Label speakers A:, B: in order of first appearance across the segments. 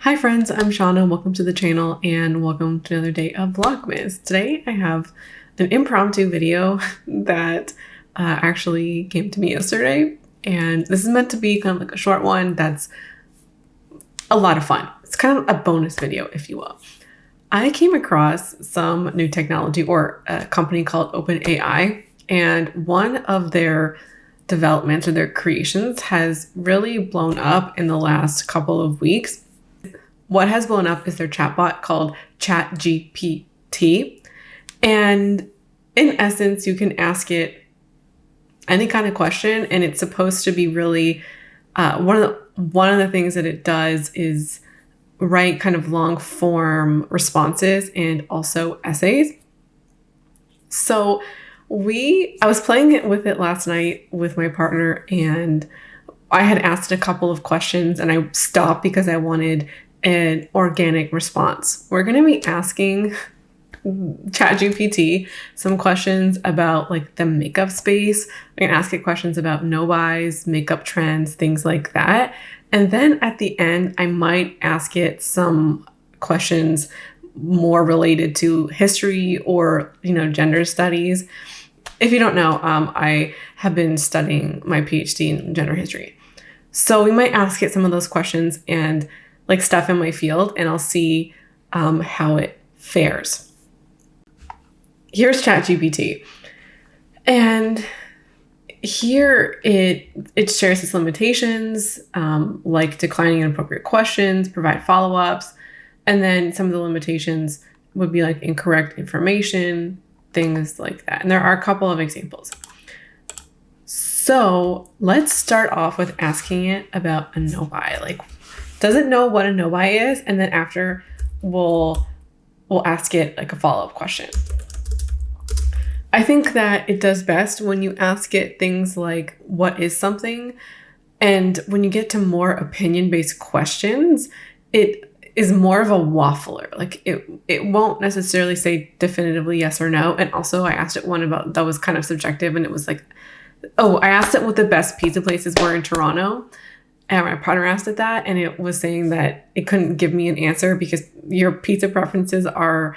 A: Hi friends, I'm Shauna. Welcome to the channel and welcome to another day of Vlogmas. Today I have an impromptu video that actually came to me yesterday, and this is meant to be kind of like a short one that's a lot of fun. It's kind of a bonus video, if you will. I came across some new technology or a company called OpenAI, and one of their developments or their creations has really blown up in the last couple of weeks. What has blown up is their chatbot called ChatGPT. And in essence, you can ask it any kind of question, and it's supposed to be really one of the things that it does is write kind of long form responses and also essays. So I was playing with it last night with my partner, and I had asked a couple of questions and I stopped because I wanted an organic response. We're going to be asking ChatGPT some questions about like the makeup space. We're going to ask it questions about no-buys, makeup trends, things like that. And then at the end, I might ask it some questions more related to history or, gender studies. If you don't know, I have been studying my PhD in gender history. So we might ask it some of those questions and like stuff in my field, and I'll see how it fares. Here's ChatGPT. And here it shares its limitations, like declining inappropriate questions, provide follow-ups, and then some of the limitations would be like incorrect information, things like that. And there are a couple of examples. So let's start off with asking it about a no-buy. Like, does it know what a no-buy is? And then after we'll ask it like a follow-up question. I think that it does best when you ask it things like, what is something? And when you get to more opinion-based questions, it is more of a waffler. Like it won't necessarily say definitively yes or no. And also I asked it one about that was kind of subjective, and it was like, I asked it what the best pizza places were in Toronto. And my partner asked it that, and it was saying that it couldn't give me an answer because your pizza preferences are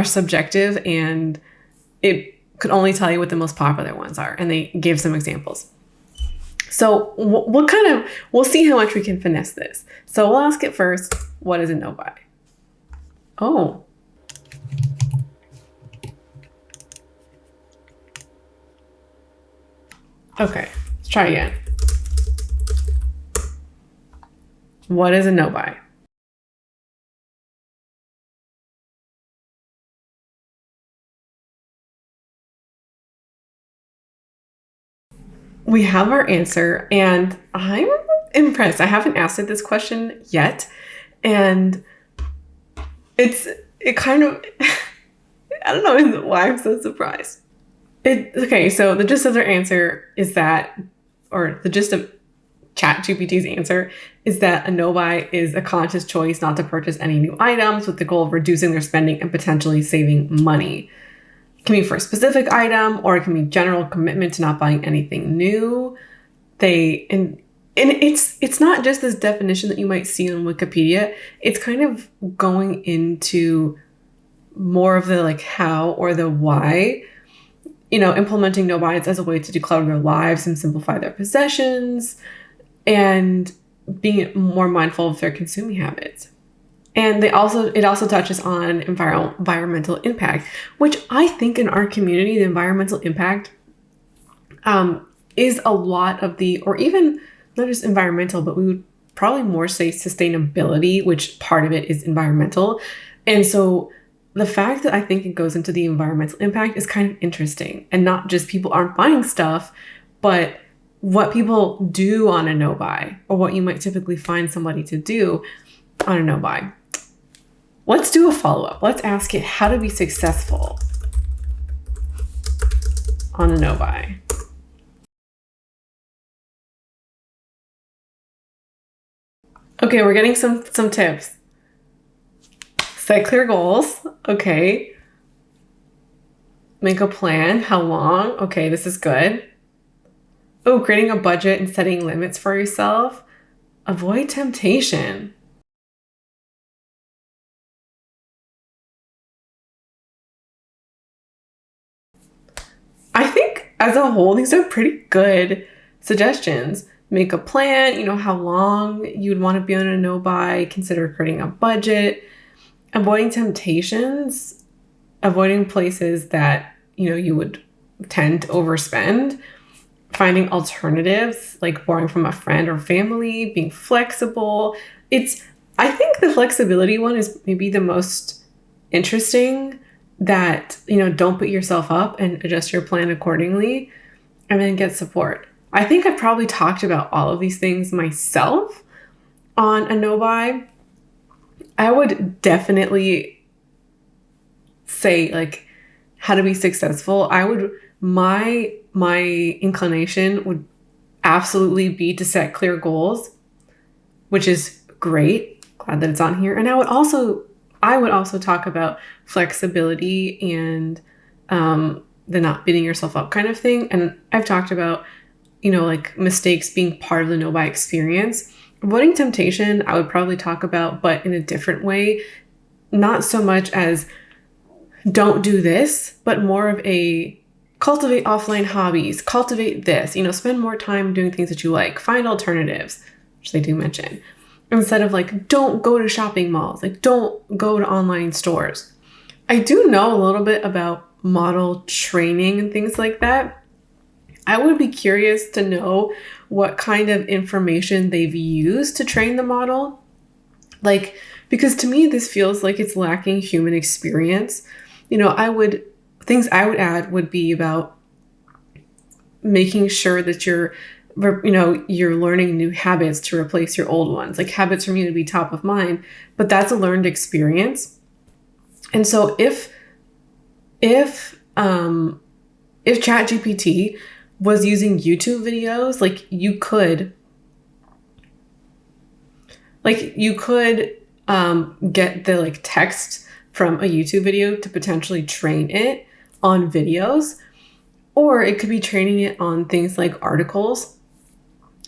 A: subjective, and it could only tell you what the most popular ones are. And they gave some examples. So we'll see how much we can finesse this. So we'll ask it first, what is a no-buy? Oh. Okay, let's try again. What is a no-buy? We have our answer, and I'm impressed. I haven't asked it this question yet, and it kind of I don't know why I'm so surprised. Okay, so the gist of their answer is that, or the gist of ChatGPT's answer is that a no-buy is a conscious choice not to purchase any new items with the goal of reducing their spending and potentially saving money. It can be for a specific item, or it can be general commitment to not buying anything new. And it's not just this definition that you might see on Wikipedia. It's kind of going into more of the like how or the why. Implementing no-buys as a way to declutter their lives and simplify their possessions, and being more mindful of their consuming habits. And it also touches on environmental impact, which I think in our community, the environmental impact is a lot of or even not just environmental, but we would probably more say sustainability, which part of it is environmental. And so the fact that I think it goes into the environmental impact is kind of interesting, and not just people aren't buying stuff, but what people do on a no-buy, or what you might typically find somebody to do on a no-buy. Let's do a follow-up. Let's ask it how to be successful on a no-buy. Okay, we're getting some tips. Set clear goals. Okay. Make a plan. How long? Okay, this is good. Oh, creating a budget and setting limits for yourself. Avoid temptation. as a whole, these are pretty good suggestions. Make a plan, how long you'd want to be on a no buy, consider creating a budget, avoiding temptations, avoiding places that, you would tend to overspend, finding alternatives like borrowing from a friend or family, being flexible. I think the flexibility one is maybe the most interesting, that, don't put yourself up and adjust your plan accordingly and then get support. I think I've probably talked about all of these things myself on a no buy. I would definitely say like how to be successful. My inclination would absolutely be to set clear goals, which is great. Glad that it's on here. And I would also talk about flexibility and the not beating yourself up kind of thing. And I've talked about, like mistakes being part of the no buy experience. Avoiding temptation, I would probably talk about, but in a different way. Not so much as don't do this, but more of a cultivate offline hobbies, cultivate this, spend more time doing things that you like, find alternatives, which they do mention. Instead of like, don't go to shopping malls, like, don't go to online stores. I do know a little bit about model training and things like that. I would be curious to know what kind of information they've used to train the model. Like, because to me, this feels like it's lacking human experience. Things I would add would be about making sure that you're learning new habits to replace your old ones, like habits from you to be top of mind, but that's a learned experience. And so if ChatGPT was using YouTube videos, you could get the like text from a YouTube video to potentially train it on videos, or it could be training it on things like articles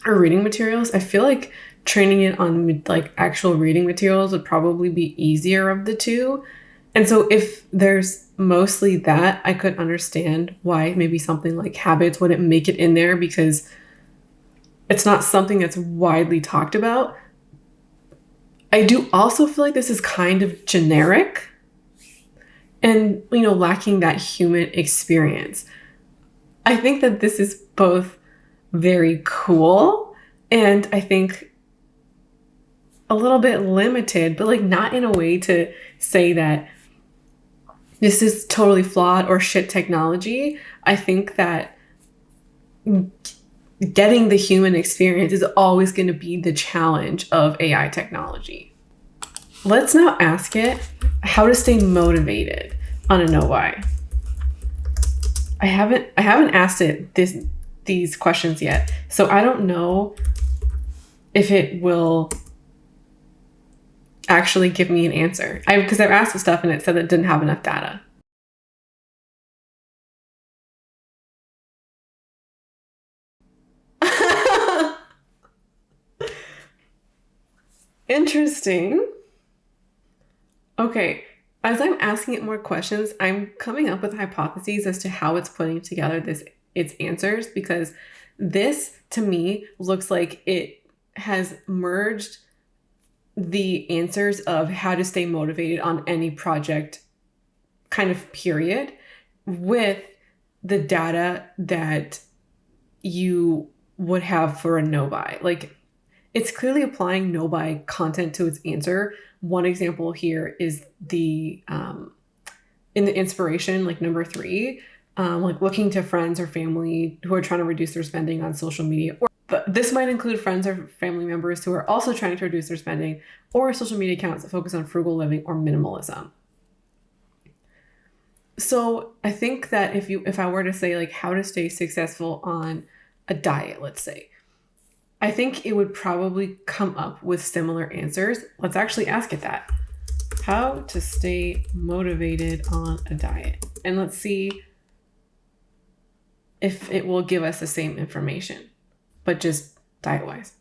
A: or reading materials. I feel like training it on like actual reading materials would probably be easier of the two. And so if there's mostly that, I could understand why maybe something like habits wouldn't make it in there, because it's not something that's widely talked about. I do also feel like this is kind of generic and, lacking that human experience. I think that this is both very cool and I think a little bit limited, but like not in a way to say that this is totally flawed or shit technology. I think that getting the human experience is always going to be the challenge of AI technology. Let's now ask it how to stay motivated on a no buy. I haven't asked it these questions yet, so I don't know if it will actually give me an answer. Because I've asked it stuff and it said it didn't have enough data. Interesting. Okay, as I'm asking it more questions, I'm coming up with hypotheses as to how it's putting together its answers, because this to me looks like it has merged the answers of how to stay motivated on any project kind of period with the data that you would have for a no buy. Like, it's clearly applying no buy content to its answer. One example here is the in the inspiration, like number 3, like looking to friends or family who are trying to reduce their spending on social media. But this might include friends or family members who are also trying to reduce their spending, or social media accounts that focus on frugal living or minimalism. So I think that if I were to say like how to stay successful on a diet, let's say, I think it would probably come up with similar answers. Let's actually ask it that. How to stay motivated on a diet. And let's see if it will give us the same information, but just diet-wise.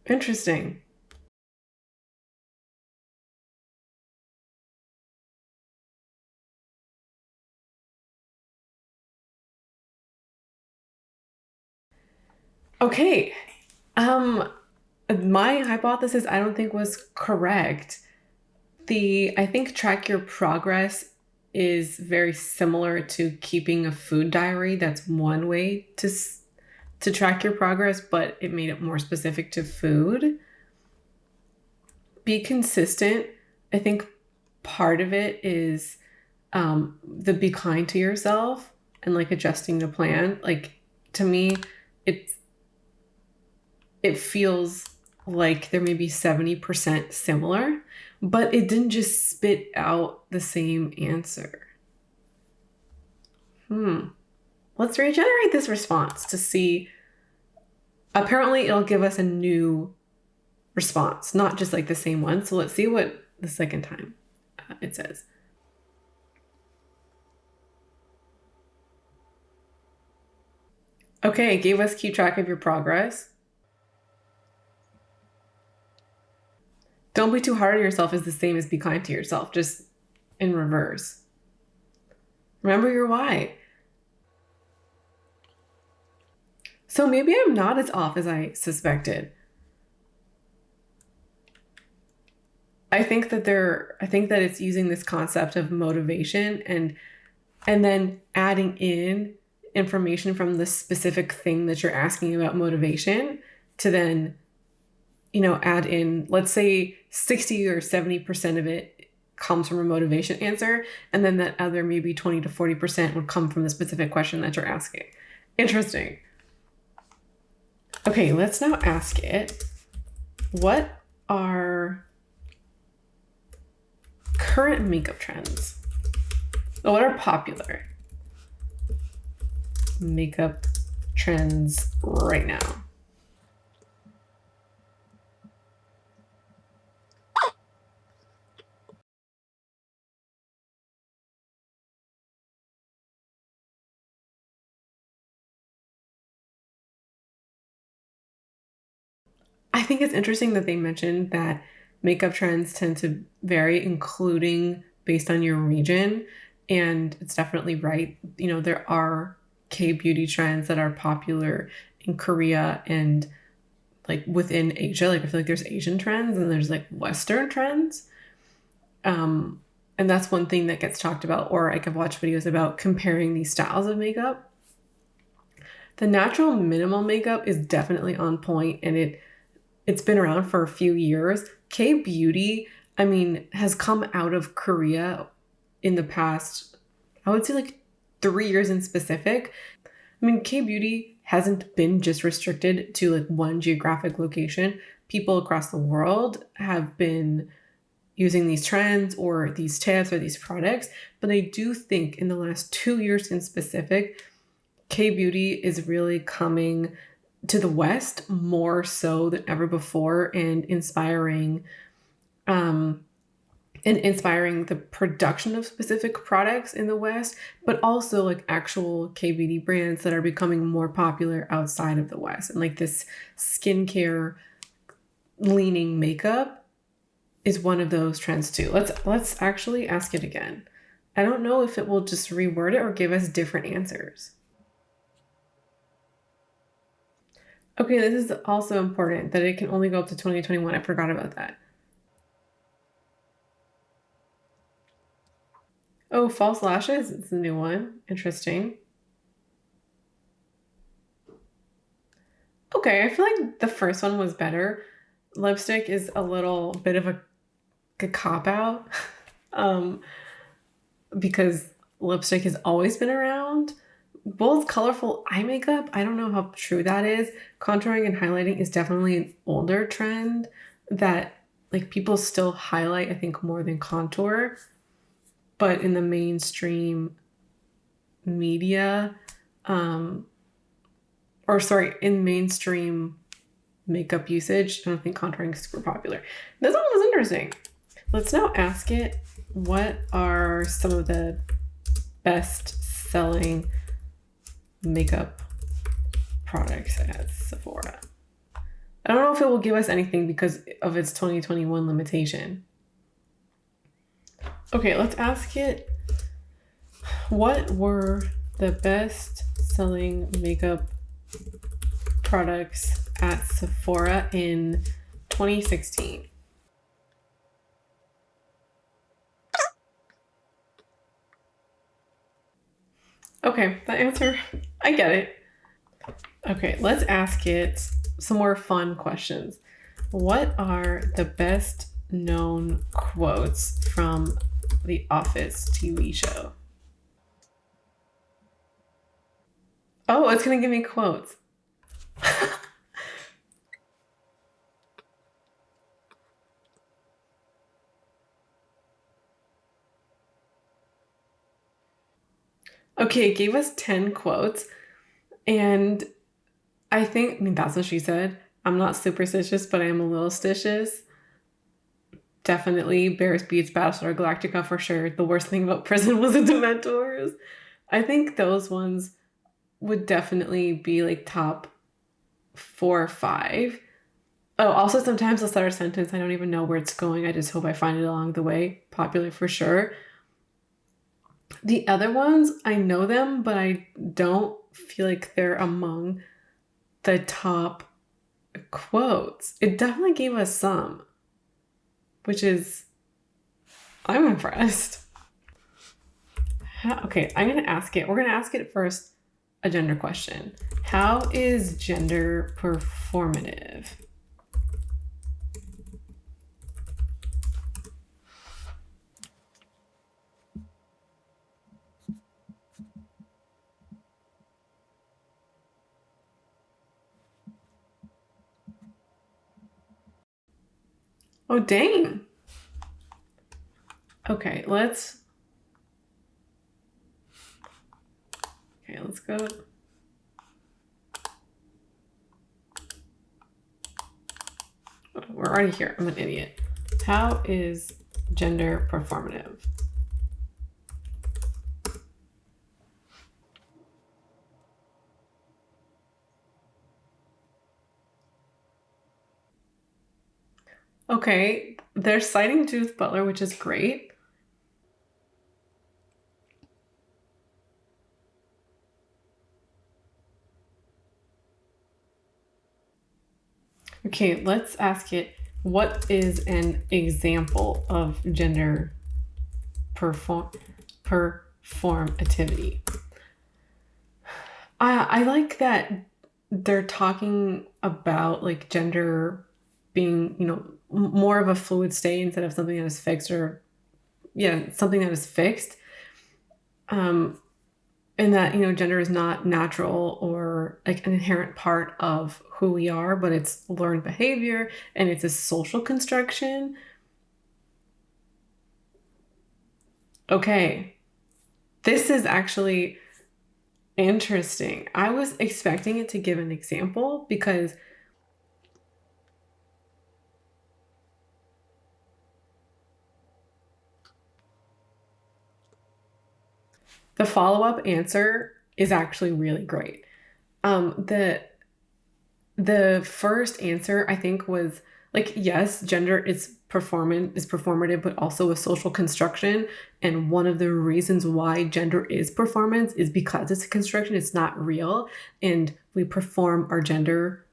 A: Interesting. Okay. Um, my hypothesis I don't think was correct. I think track your progress is very similar to keeping a food diary. That's one way to track your progress, but it made it more specific to food. Be consistent. I think part of it is the be kind to yourself and like adjusting the plan. Like to me, it's it feels like there may be 70% similar, but it didn't just spit out the same answer. Hmm. Let's regenerate this response to see. Apparently, it'll give us a new response, not just like the same one. So let's see what the second time it says. Okay, it gave us keep track of your progress. Don't be too hard on yourself is the same as be kind to yourself, just in reverse. Remember your why. So maybe I'm not as off as I suspected. I think that it's using this concept of motivation and then adding in information from the specific thing that you're asking about motivation to then, add in, let's say 60 or 70% of it comes from a motivation answer, and then that other maybe 20 to 40% would come from the specific question that you're asking. Interesting. Okay, let's now ask it, what are current makeup trends? What are popular makeup trends right now? I think it's interesting that they mentioned that makeup trends tend to vary, including based on your region. And it's definitely right. There are K beauty trends that are popular in Korea and like within Asia. Like I feel like there's Asian trends and there's like Western trends. And that's one thing that gets talked about, or I could watch videos about comparing these styles of makeup. The natural minimal makeup is definitely on point and it's been around for a few years. K beauty, I mean, has come out of Korea in the past, I would say like 3 years in specific. I mean, K beauty hasn't been just restricted to like one geographic location. People across the world have been using these trends or these tips or these products, but I do think in the last 2 years in specific, K beauty is really coming to the West more so than ever before and inspiring the production of specific products in the West, but also like actual K beauty brands that are becoming more popular outside of the West. And like this skincare leaning makeup is one of those trends too. Let's actually ask it again. I don't know if it will just reword it or give us different answers. Okay, this is also important that it can only go up to 2021. I forgot about that. Oh, false lashes. It's a new one. Interesting. Okay, I feel like the first one was better. Lipstick is a little bit of a cop out um, because lipstick has always been around. Both colorful eye makeup, I don't know how true that is. Contouring and highlighting is definitely an older trend that like people still highlight, I think, more than contour. But in the mainstream media, um, or sorry, in mainstream makeup usage, I don't think contouring is super popular. This one was interesting. Let's now ask it, what are some of the best selling makeup products at Sephora? I don't know if it will give us anything because of its 2021 limitation. Okay, let's ask it, what were the best selling makeup products at Sephora in 2016? Okay, that answer, I get it. Okay, let's ask it some more fun questions. What are the best known quotes from the Office TV show? Oh, it's gonna give me quotes. Okay, it gave us 10 quotes, and I mean, that's what she said. I'm not superstitious, but I am a little stitious. Definitely Bears beats Battlestar Galactica for sure. The worst thing about prison was the Dementors. I think those ones would definitely be like top 4 or 5. Oh, also sometimes I'll start a sentence. I don't even know where it's going. I just hope I find it along the way. Popular for sure. The other ones, I know them, but I don't feel like they're among the top quotes. It definitely gave us some, which is, I'm impressed. Okay, I'm going to ask it. We're going to ask it first a gender question. How is gender performative? Oh, dang. Okay, let's go. We're already here. I'm an idiot. How is gender performative? Okay, they're citing Judith Butler, which is great. Okay, let's ask it, what is an example of gender performativity? I like that they're talking about like gender being, more of a fluid state instead of something that is fixed, or yeah, something that is fixed. And that, gender is not natural or like an inherent part of who we are, but it's learned behavior and it's a social construction. Okay, this is actually interesting. I was expecting it to give an example because the follow-up answer is actually really great. The first answer I think was like, yes, gender is performative, but also a social construction. And one of the reasons why gender is performance is because it's a construction, it's not real. And we perform our gender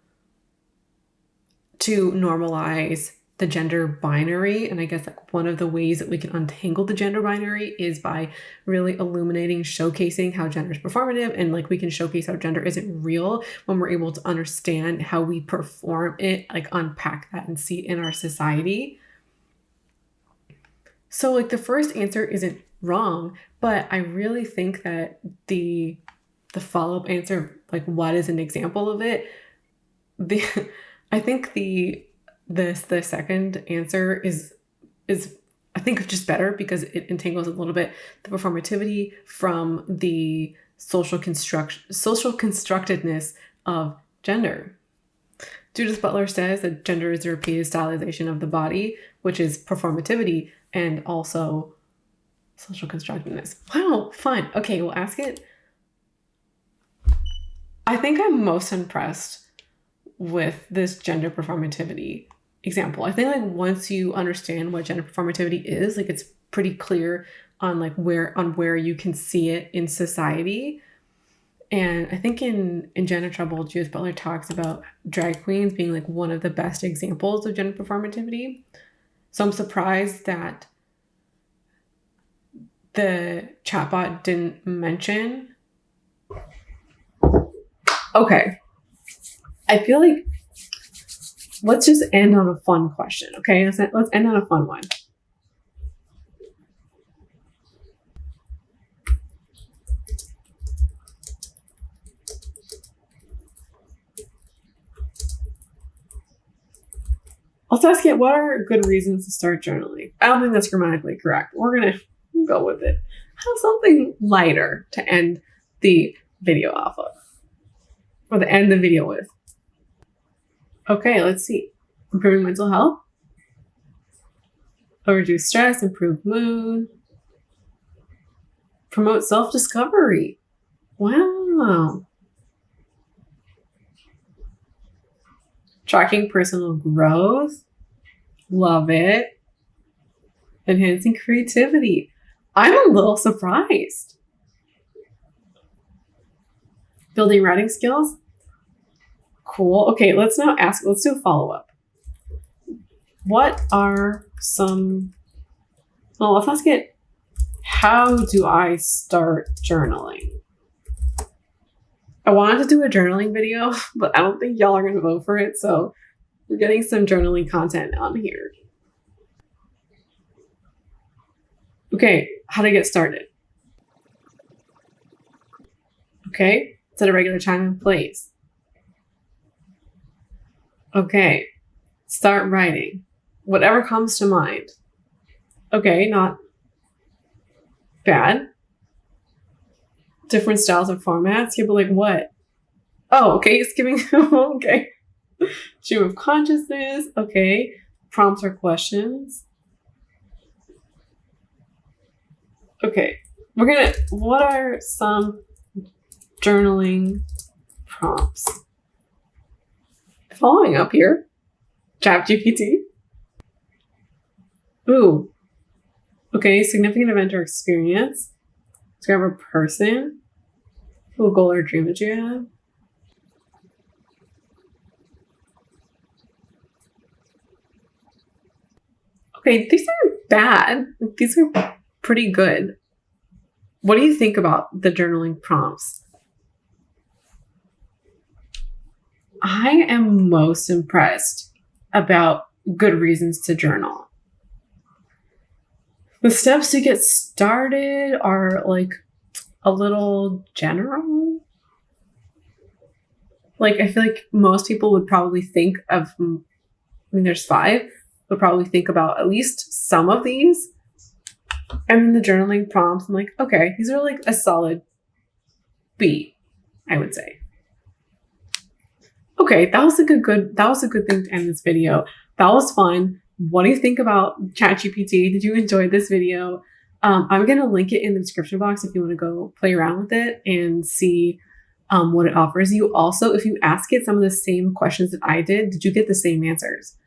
A: to normalize the gender binary. And I guess like one of the ways that we can untangle the gender binary is by really illuminating, showcasing how gender is performative, and like we can showcase how gender isn't real when we're able to understand how we perform it, like unpack that and see it in our society. So like the first answer isn't wrong, but I really think that the follow-up answer, like what is an example of it, the I think the second answer is I think just better because it entangles a little bit the performativity from the social constructedness of gender. Judith Butler says that gender is a repeated stylization of the body, which is performativity and also social constructedness. Wow, fun. Okay, we'll ask it. I think I'm most impressed with this gender performativity example. I think like once you understand what gender performativity is, like it's pretty clear on like where you can see it in society. And I think in Jenna Trouble, Judith Butler talks about drag queens being like one of the best examples of gender performativity. So I'm surprised that the chatbot didn't mention. Okay. I feel like let's just end on a fun question. Okay. Let's end on a fun one. Let's ask it, what are good reasons to start journaling? I don't think that's grammatically correct. We're going to go with it. Have something lighter to end the video off of, or to end the video with. Okay, let's see. Improving mental health, reduce stress, improve mood, promote self-discovery. Wow. Tracking personal growth. Love it. Enhancing creativity. I'm a little surprised. Building writing skills. Cool. Okay, let's do a follow-up. What are some, well, let's ask it, how do I start journaling? I wanted to do a journaling video, but I don't think y'all are going to vote for it, so we're getting some journaling content on here. Okay, how to get started. Okay, set a regular time and place. Okay, start writing. Whatever comes to mind. Okay, not bad. Different styles of formats. You'll be like, what? Oh, okay, it's giving, okay. Stream of consciousness. Okay, prompts or questions. Okay, what are some journaling prompts? Following up here, ChatGPT. Ooh, okay, significant event or experience. Describe a person. Ooh, goal or dream that you have. Okay, these aren't bad. These are pretty good. What do you think about the journaling prompts? I am most impressed about good reasons to journal. The steps to get started are like a little general. Like, I feel like most people would probably think of, I mean, there's 5, would probably think about at least some of these. And then the journaling prompts, I'm like, okay, these are like a solid B, I would say. Okay, that was a good thing to end this video. That was fun. What do you think about ChatGPT? Did you enjoy this video? I'm going to link it in the description box if you want to go play around with it and see what it offers you. Also, if you ask it some of the same questions that I did you get the same answers?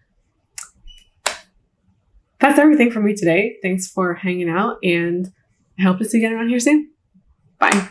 A: That's everything from me today. Thanks for hanging out, and I hope to see you again around here soon. Bye.